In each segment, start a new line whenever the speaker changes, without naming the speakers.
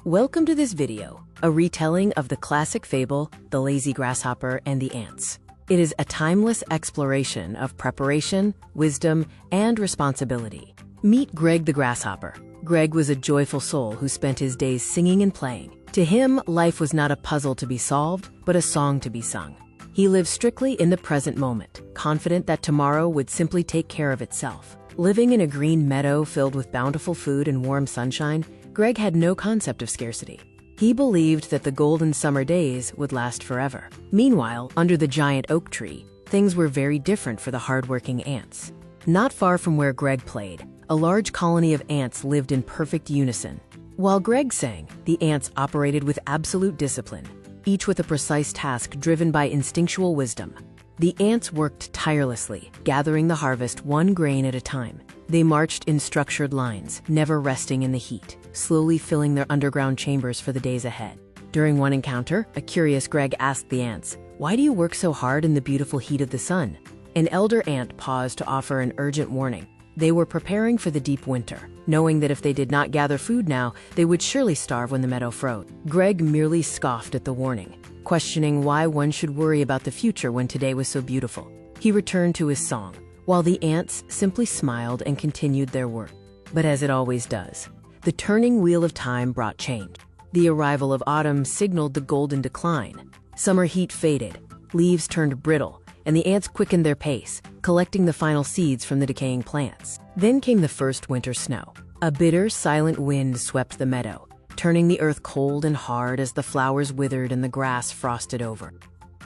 Welcome to this video, a retelling of the classic fable, The Lazy Grasshopper and the Ants. It is a timeless exploration of preparation, wisdom, and responsibility. Meet Greg the Grasshopper. Greg was a joyful soul who spent his days singing and playing. To him, life was not a puzzle to be solved, but a song to be sung. He lived strictly in the present moment, confident that tomorrow would simply take care of itself. Living in a green meadow filled with bountiful food and warm sunshine, Greg had no concept of scarcity. He believed that the golden summer days would last forever. Meanwhile, under the giant oak tree, things were very different for the hardworking ants. Not far from where Greg played, a large colony of ants lived in perfect unison. While Greg sang, the ants operated with absolute discipline, each with a precise task driven by instinctual wisdom. The ants worked tirelessly, gathering the harvest one grain at a time. They marched in structured lines, never resting in the heat, slowly filling their underground chambers for the days ahead. During one encounter, a curious Greg asked the ants, "Why do you work so hard in the beautiful heat of the sun?" An elder ant paused to offer an urgent warning. They were preparing for the deep winter, knowing that if they did not gather food now, they would surely starve when the meadow froze. Greg merely scoffed at the warning, questioning why one should worry about the future when today was so beautiful. He returned to his song, while the ants simply smiled and continued their work. But as it always does, the turning wheel of time brought change. The arrival of autumn signaled the golden decline. Summer heat faded, leaves turned brittle, and the ants quickened their pace, collecting the final seeds from the decaying plants. Then came the first winter snow. A bitter, silent wind swept the meadow, turning the earth cold and hard as the flowers withered and the grass frosted over.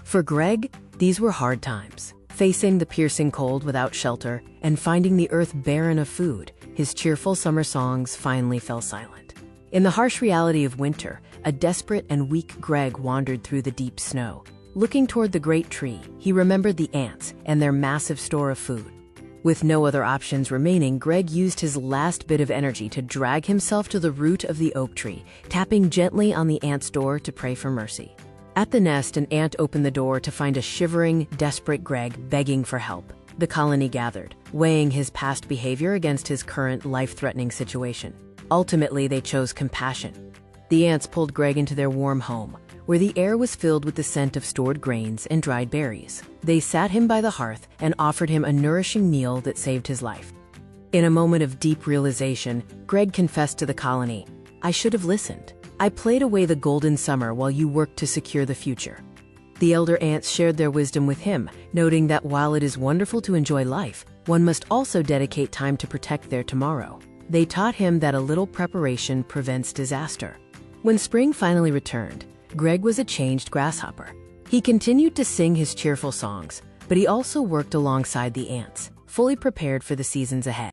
For Greg, these were hard times. Facing the piercing cold without shelter and finding the earth barren of food, his cheerful summer songs finally fell silent. In the harsh reality of winter, a desperate and weak Greg wandered through the deep snow. Looking toward the great tree, he remembered the ants and their massive store of food. With no other options remaining, Greg used his last bit of energy to drag himself to the root of the oak tree, tapping gently on the ant's door to pray for mercy. At the nest, an ant opened the door to find a shivering, desperate Greg begging for help. The colony gathered, weighing his past behavior against his current life-threatening situation. Ultimately, they chose compassion. The ants pulled Greg into their warm home, where the air was filled with the scent of stored grains and dried berries. They sat him by the hearth and offered him a nourishing meal that saved his life. In a moment of deep realization, Greg confessed to the colony, "I should have listened. I played away the golden summer while you worked to secure the future." The elder ants shared their wisdom with him, noting that while it is wonderful to enjoy life, one must also dedicate time to protect their tomorrow. They taught him that a little preparation prevents disaster. When spring finally returned, Greg was a changed grasshopper. He continued to sing his cheerful songs, but he also worked alongside the ants, fully prepared for the seasons ahead.